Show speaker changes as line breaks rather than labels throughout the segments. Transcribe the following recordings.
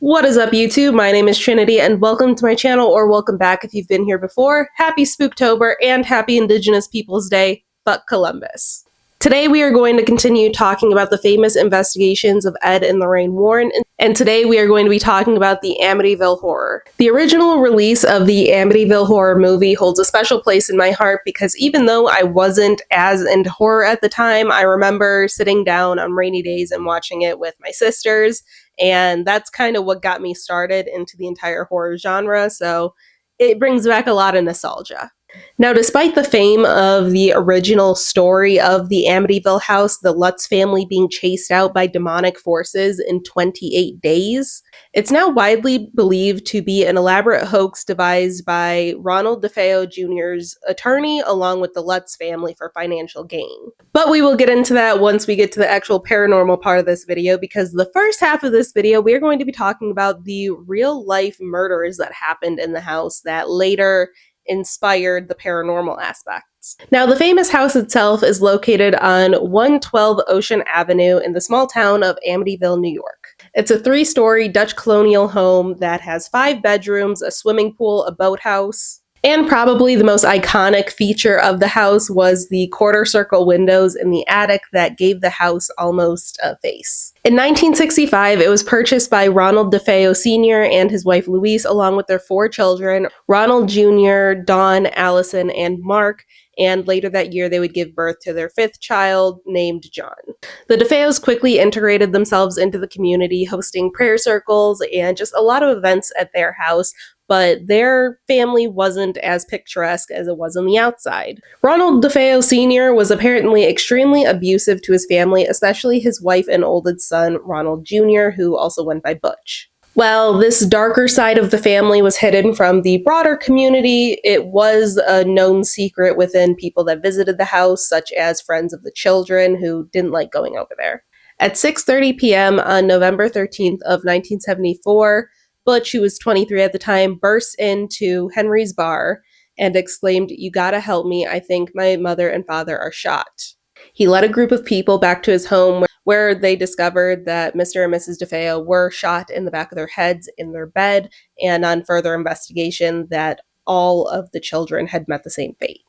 What is up, YouTube? My name is Trinity, and welcome to my channel, or welcome back if you've been here before. Happy Spooktober, and happy Indigenous Peoples Day. Fuck Columbus. Today we are going to continue talking about the famous investigations of Ed and Lorraine Warren, and today we are going to be talking about the Amityville Horror. The original release of the Amityville Horror movie holds a special place in my heart because even though I wasn't as into horror at the time, I remember sitting down on rainy days and watching it with my sisters, and that's kind of what got me started into the entire horror genre, so it brings back a lot of nostalgia. Now, despite the fame of the original story of the Amityville house, the Lutz family being chased out by demonic forces in 28 days, it's now widely believed to be an elaborate hoax devised by Ronald DeFeo Jr.'s attorney along with the Lutz family for financial gain. But we will get into that once we get to the actual paranormal part of this video, because the first half of this video, we are going to be talking about the real-life murders that happened in the house that later inspired the paranormal aspects. Now, the famous house itself is located on 112 Ocean Avenue in the small town of Amityville, New York. It's a 3-story Dutch colonial home that has 5 bedrooms, a swimming pool, a boathouse, and probably the most iconic feature of the house was the quarter circle windows in the attic that gave the house almost a face. In 1965, it was purchased by Ronald DeFeo Sr. and his wife Louise, along with their 4 children, Ronald Jr., Dawn, Allison, and Mark, and later that year they would give birth to their 5th child, named John. The DeFeos quickly integrated themselves into the community, hosting prayer circles and just a lot of events at their house, but their family wasn't as picturesque as it was on the outside. Ronald DeFeo Sr. was apparently extremely abusive to his family, especially his wife and oldest son, Ronald Jr., who also went by Butch. While this darker side of the family was hidden from the broader community, it was a known secret within people that visited the house, such as friends of the children who didn't like going over there. At 6:30 p.m. on November 13th of 1974, Butch, who was 23 at the time, burst into Henry's bar and exclaimed, "You gotta help me, I think my mother and father are shot." He led a group of people back to his home where they discovered that Mr. and Mrs. DeFeo were shot in the back of their heads in their bed, and on further investigation that all of the children had met the same fate.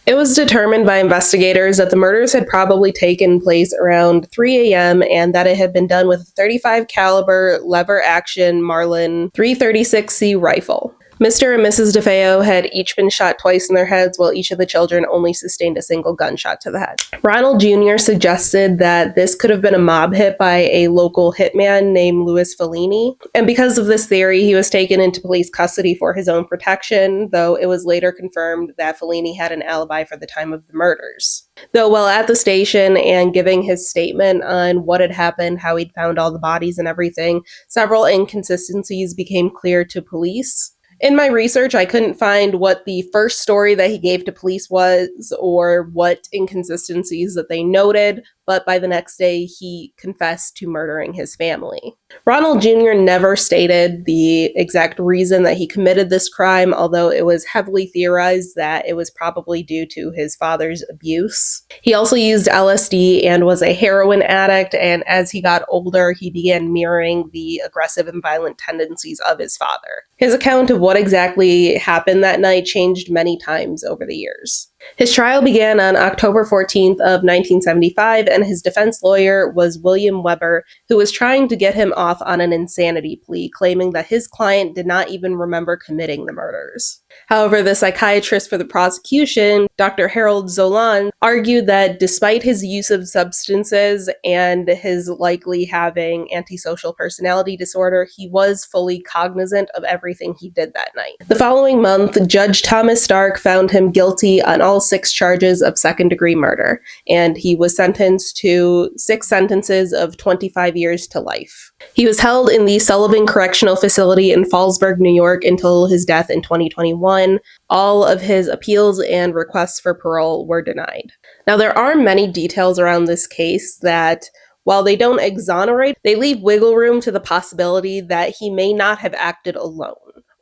It was determined by investigators that the murders had probably taken place around 3 a.m. and that it had been done with a .35 caliber lever action Marlin 336C rifle. Mr. and Mrs. DeFeo had each been shot twice in their heads, while each of the children only sustained a single gunshot to the head. Ronald Jr. suggested that this could have been a mob hit by a local hitman named Louis Fellini, and because of this theory, he was taken into police custody for his own protection, though it was later confirmed that Fellini had an alibi for the time of the murders. Though while at the station and giving his statement on what had happened, how he'd found all the bodies and everything, several inconsistencies became clear to police. In my research, I couldn't find what the first story that he gave to police was or what inconsistencies that they noted, but by the next day, he confessed to murdering his family. Ronald Jr. never stated the exact reason that he committed this crime, although it was heavily theorized that it was probably due to his father's abuse. He also used LSD and was a heroin addict, and as he got older, he began mirroring the aggressive and violent tendencies of his father. His account of what exactly happened that night changed many times over the years. His trial began on October 14th of 1975, and his defense lawyer was William Weber, who was trying to get him off on an insanity plea, claiming that his client did not even remember committing the murders. However, the psychiatrist for the prosecution, Dr. Harold Zolan, argued that despite his use of substances and his likely having antisocial personality disorder, he was fully cognizant of everything he did that night. The following month, Judge Thomas Stark found him guilty on all 6 charges of second-degree murder, and he was sentenced to 6 sentences of 25 years to life. He was held in the Sullivan Correctional Facility in Fallsburg, New York until his death in 2021. All of his appeals and requests for parole were denied. Now, there are many details around this case that, while they don't exonerate, they leave wiggle room to the possibility that he may not have acted alone,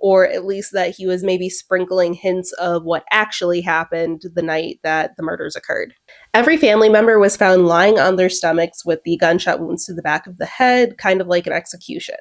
or at least that he was maybe sprinkling hints of what actually happened the night that the murders occurred. Every family member was found lying on their stomachs with the gunshot wounds to the back of the head, kind of like an execution.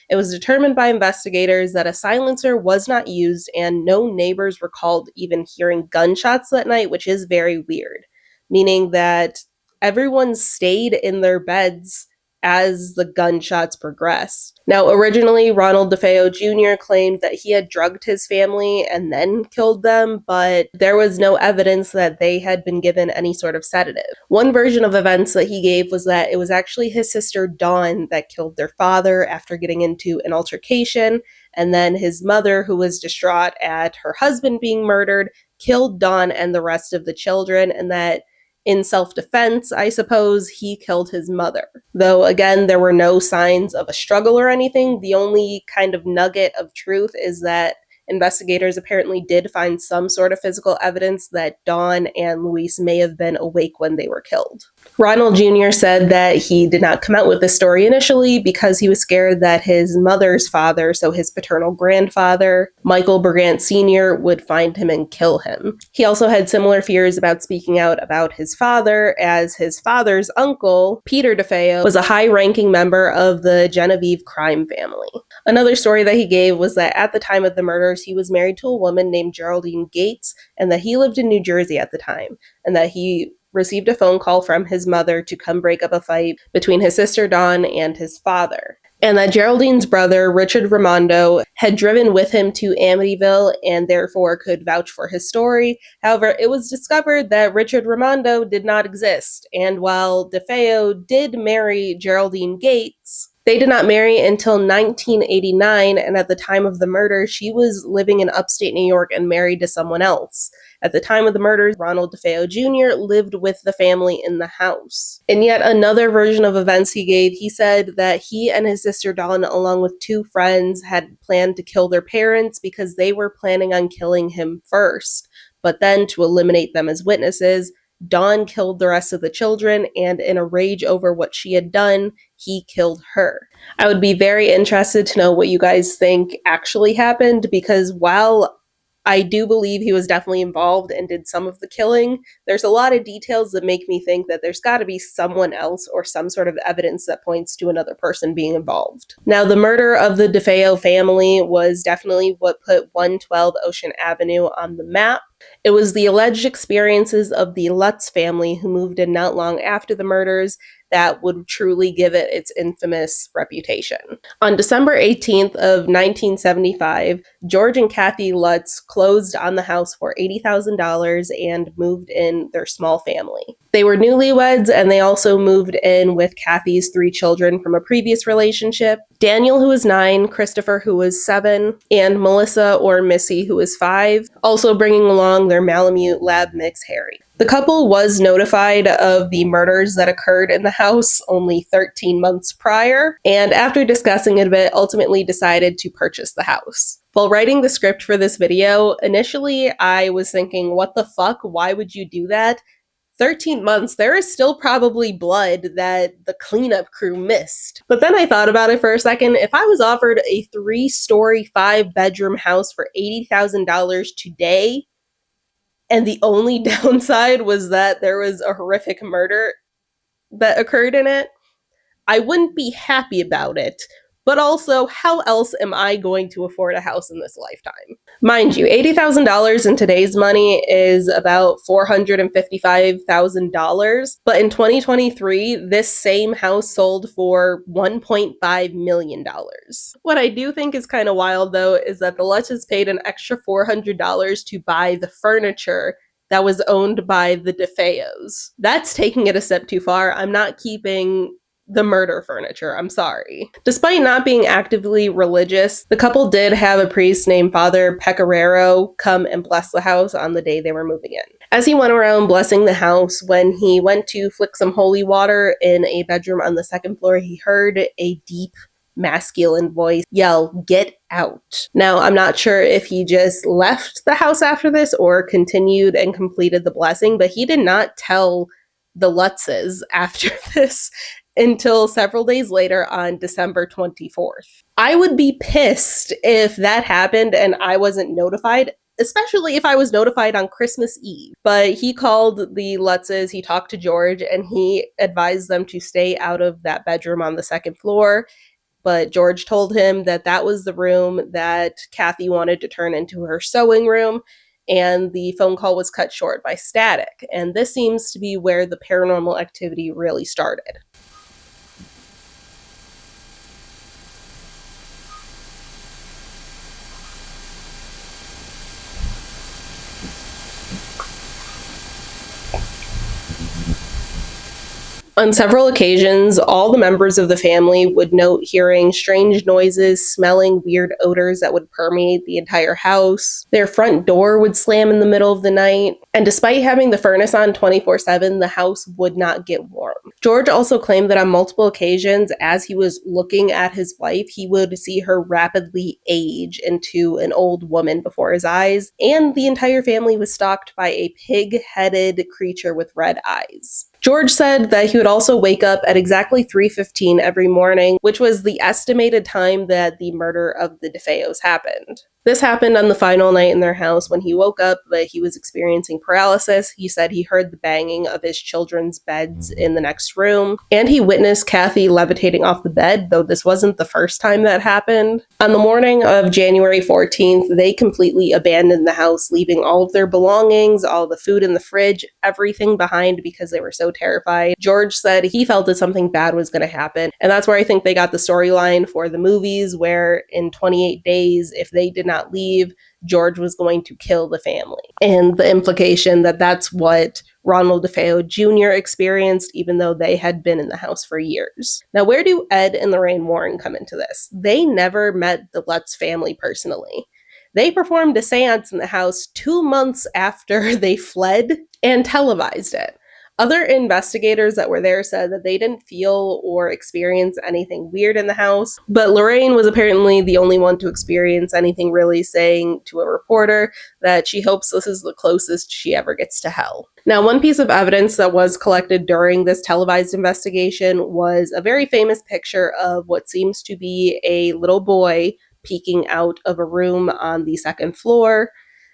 It was determined by investigators that a silencer was not used and no neighbors recalled even hearing gunshots that night, which is very weird, meaning that everyone stayed in their beds as the gunshots progressed. Now, originally, Ronald DeFeo Jr. claimed that he had drugged his family and then killed them, but there was no evidence that they had been given any sort of sedative. One version of events that he gave was that it was actually his sister Dawn that killed their father after getting into an altercation, and then his mother, who was distraught at her husband being murdered, killed Dawn and the rest of the children, and that in self-defense, I suppose, he killed his mother. Though, again, there were no signs of a struggle or anything. The only kind of nugget of truth is that investigators apparently did find some sort of physical evidence that Dawn and Luis may have been awake when they were killed. Ronald Jr. said that he did not come out with this story initially because he was scared that his mother's father, so his paternal grandfather, Michael Brigant Sr., would find him and kill him. He also had similar fears about speaking out about his father, as his father's uncle, Peter DeFeo, was a high-ranking member of the Genevieve crime family. Another story that he gave was that at the time of the murders, he was married to a woman named Geraldine Gates, and that he lived in New Jersey at the time, and that he received a phone call from his mother to come break up a fight between his sister Dawn and his father. And that Geraldine's brother, Richard Raimondo, had driven with him to Amityville and therefore could vouch for his story. However, it was discovered that Richard Raimondo did not exist, and while DeFeo did marry Geraldine Gates, they did not marry until 1989, and at the time of the murder, she was living in upstate New York and married to someone else. At the time of the murders, Ronald DeFeo Jr. lived with the family in the house. In yet another version of events he gave, he said that he and his sister Dawn, along with two friends, had planned to kill their parents because they were planning on killing him first. But then, to eliminate them as witnesses, Dawn killed the rest of the children, and in a rage over what she had done, he killed her. I would be very interested to know what you guys think actually happened, because while I do believe he was definitely involved and did some of the killing, there's a lot of details that make me think that there's got to be someone else or some sort of evidence that points to another person being involved. Now, the murder of the DeFeo family was definitely what put 112 Ocean Avenue on the map. It was the alleged experiences of the Lutz family, who moved in not long after the murders, that would truly give it its infamous reputation. On December 18th of 1975, George and Kathy Lutz closed on the house for $80,000 and moved in their small family. They were newlyweds, and they also moved in with Kathy's 3 children from a previous relationship: Daniel, who was 9, Christopher, who was 7, and Melissa, or Missy, who was 5, also bringing along their Malamute lab mix, Harry. The couple was notified of the murders that occurred in the house only 13 months prior, and after discussing it a bit, ultimately decided to purchase the house. While writing the script for this video, initially I was thinking, what the fuck? Why would you do that? 13 months, there is still probably blood that the cleanup crew missed. But then I thought about it for a second. If I was offered a 3-story, 5-bedroom house for $80,000 today, and the only downside was that there was a horrific murder that occurred in it, I wouldn't be happy about it. But also, how else am I going to afford a house in this lifetime? Mind you, $80,000 in today's money is about $455,000. But in 2023, this same house sold for $1.5 million. What I do think is kind of wild, though, is that the Lutzes paid an extra $400 to buy the furniture that was owned by the DeFeos. That's taking it a step too far. I'm not keeping the murder furniture, I'm sorry. Despite not being actively religious, the couple did have a priest named Father Pecoraro come and bless the house on the day they were moving in. As he went around blessing the house, when he went to flick some holy water in a bedroom on the 2nd floor, he heard a deep, masculine voice yell, "Get out." Now, I'm not sure if he just left the house after this or continued and completed the blessing, but he did not tell the Lutzes after this. until several days later on December 24th. I would be pissed if that happened and I wasn't notified, especially if I was notified on Christmas Eve. But he called the Lutzes, he talked to George, and he advised them to stay out of that bedroom on the second floor. But George told him that that was the room that Kathy wanted to turn into her sewing room, and the phone call was cut short by static. And this seems to be where the paranormal activity really started. On several occasions, all the members of the family would note hearing strange noises, smelling weird odors that would permeate the entire house. Their front door would slam in the middle of the night, and despite having the furnace on 24/7, the house would not get warm. George also claimed that on multiple occasions, as he was looking at his wife, he would see her rapidly age into an old woman before his eyes, and the entire family was stalked by a pig-headed creature with red eyes. George said that he would also wake up at exactly 3:15 every morning, which was the estimated time that the murder of the DeFeos happened. This happened on the final night in their house when he woke up, but he was experiencing paralysis. He said he heard the banging of his children's beds in the next room, and he witnessed Kathy levitating off the bed, though this wasn't the first time that happened. On the morning of January 14th, they completely abandoned the house, leaving all of their belongings, all the food in the fridge, everything behind because they were so terrified. George said he felt that something bad was going to happen, and that's where I think they got the storyline for the movies, where in 28 days, if they did not leave, George was going to kill the family. And the implication that that's what Ronald DeFeo Jr. experienced, even though they had been in the house for years. Now, where do Ed and Lorraine Warren come into this? They never met the Lutz family personally. They performed a seance in the house 2 months after they fled and televised it. Other investigators that were there said that they didn't feel or experience anything weird in the house, but Lorraine was apparently the only one to experience anything, really saying to a reporter that she hopes this is the closest she ever gets to hell. Now, one piece of evidence that was collected during this televised investigation was a very famous picture of what seems to be a little boy peeking out of a room on the second floor.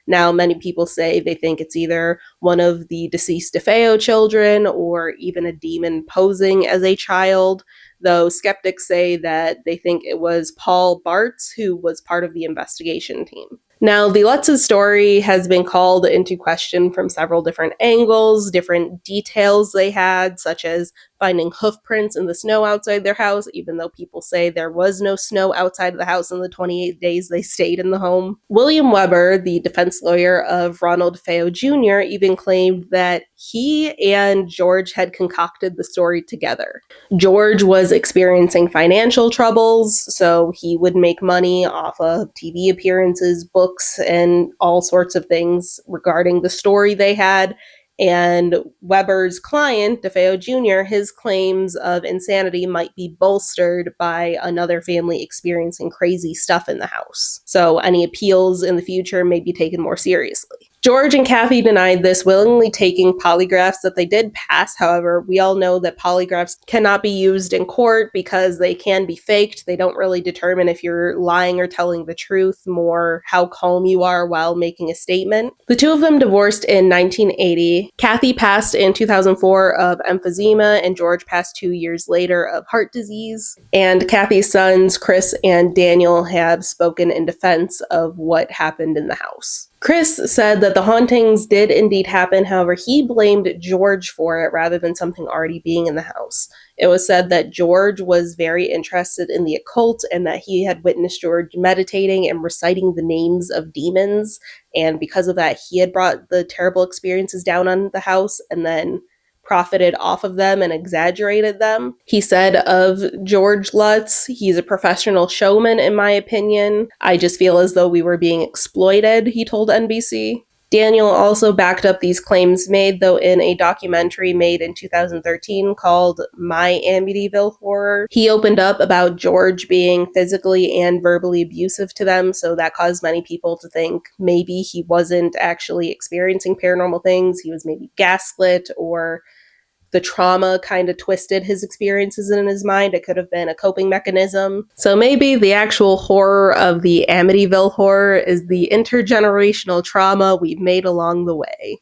Now, many people say they think it's either one of the deceased DeFeo children or even a demon posing as a child, though skeptics say that they think it was Paul Bartz, who was part of the investigation team. Now, the Lutz's story has been called into question from several different angles, different details they had, such as finding hoof prints in the snow outside their house, even though people say there was no snow outside of the house in the 28 days they stayed in the home. William Weber, the defense lawyer of Ronald DeFeo Jr., even claimed that he and George had concocted the story together. George was experiencing financial troubles, so he would make money off of TV appearances, books, and all sorts of things regarding the story they had. And Weber's client, DeFeo Jr., his claims of insanity might be bolstered by another family experiencing crazy stuff in the house. So any appeals in the future may be taken more seriously. George and Kathy denied this, willingly taking polygraphs that they did pass. However, we all know that polygraphs cannot be used in court because they can be faked. They don't really determine if you're lying or telling the truth, more how calm you are while making a statement. The two of them divorced in 1980. Kathy passed in 2004 of emphysema, and George passed 2 years later of heart disease. And Kathy's sons, Chris and Daniel, have spoken in defense of what happened in the house. Chris said that the hauntings did indeed happen, however, he blamed George for it rather than something already being in the house. It was said that George was very interested in the occult and that he had witnessed George meditating and reciting the names of demons, and because of that, he had brought the terrible experiences down on the house and then profited off of them and exaggerated them. He said of George Lutz, he's a professional showman, in my opinion. I just feel as though we were being exploited, he told NBC. Daniel also backed up these claims made, though, in a documentary made in 2013 called My Amityville Horror. He opened up about George being physically and verbally abusive to them, so that caused many people to think maybe he wasn't actually experiencing paranormal things, he was maybe gaslit or the trauma kind of twisted his experiences in his mind. It could have been a coping mechanism. So maybe the actual horror of the Amityville horror is the intergenerational trauma we've made along the way.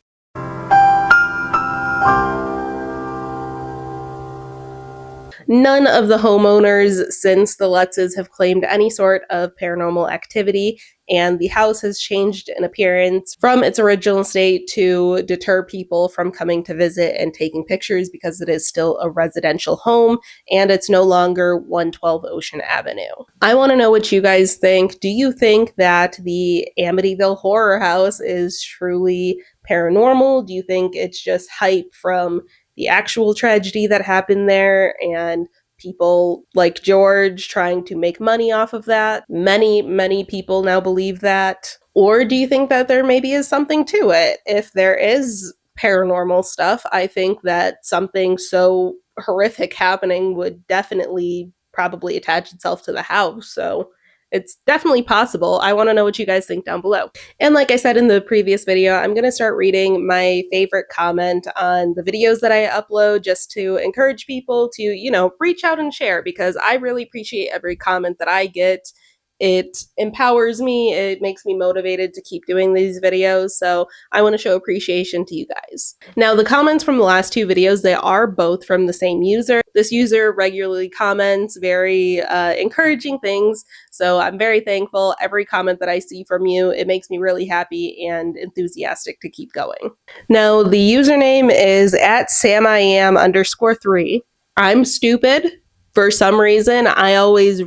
None of the homeowners since the Lutzes have claimed any sort of paranormal activity, and the house has changed in appearance from its original state to deter people from coming to visit and taking pictures because it is still a residential home and it's no longer 112 Ocean Avenue. I want to know what you guys think. Do you think that the Amityville horror house is truly paranormal? Do you think it's just hype from the actual tragedy that happened there and people like George trying to make money off of that? Many people now believe that. Or do you think that there maybe is something to it? If there is paranormal stuff, I think that something so horrific happening would definitely probably attach itself to the house. So it's definitely possible. I want to know what you guys think down below. And like I said in the previous video, I'm going to start reading my favorite comment on the videos that I upload just to encourage people to, reach out and share, because I really appreciate every comment that I get. It empowers me. It makes me motivated to keep doing these videos. So I want to show appreciation to you guys. Now, the comments from the last two videos, they are both from the same user. This user regularly comments very encouraging things. So I'm very thankful. Every comment that I see from you, it makes me really happy and enthusiastic to keep going. Now, the username is @SamIam_3. I'm stupid. For some reason, I always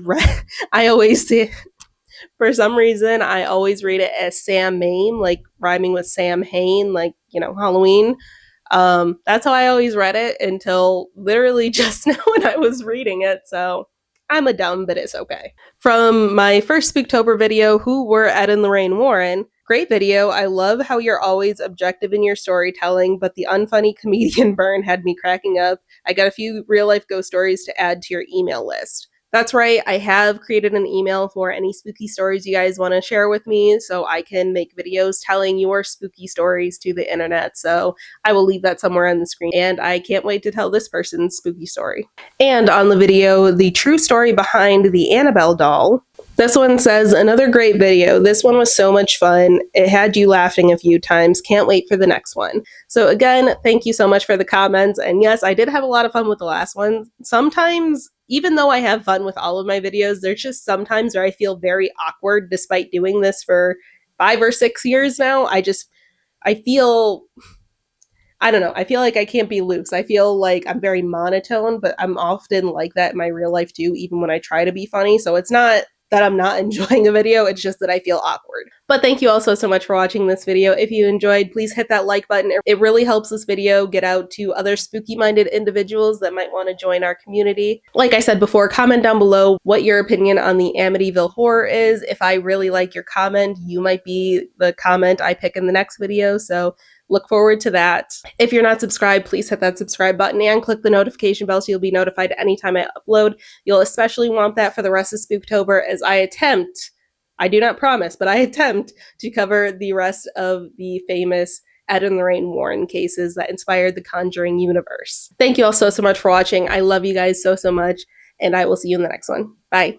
say, for some reason, I always read it as Sam Main, like rhyming with Sam Hain, like, Halloween. That's how I always read it until literally just now when I was reading it. So I'm a dumb, but it's okay. From my first Spooktober video, who were Ed and Lorraine Warren? Great video. I love how you're always objective in your storytelling, but the unfunny comedian burn had me cracking up. I got a few real life ghost stories to add to your email list. That's right, I have created an email for any spooky stories you guys want to share with me so I can make videos telling your spooky stories to the internet. So I will leave that somewhere on the screen, and I can't wait to tell this person's spooky story. And on the video, the true story behind the Annabelle doll. This one says, another great video. This one was so much fun. It had you laughing a few times. Can't wait for the next one. So again, thank you so much for the comments. And yes, I did have a lot of fun with the last one. Sometimes, even though I have fun with all of my videos, there's just sometimes where I feel very awkward despite doing this for 5 or 6 years now. I feel, I don't know, I feel like I can't be loose. I feel like I'm very monotone, but I'm often like that in my real life too, even when I try to be funny. So it's not that I'm not enjoying a video, it's just that I feel awkward. But thank you all so much for watching this video. If you enjoyed, please hit that like button. It really helps this video get out to other spooky-minded individuals that might want to join our community. Like I said before, comment down below what your opinion on the Amityville horror is. If I really like your comment, you might be the comment I pick in the next video, so look forward to that. If you're not subscribed, please hit that subscribe button and click the notification bell so you'll be notified anytime I upload. You'll especially want that for the rest of Spooktober as I do not promise, but I attempt to cover the rest of the famous Ed and Lorraine Warren cases that inspired the Conjuring universe. Thank you all so much for watching. I love you guys so much, and I will see you in the next one. Bye.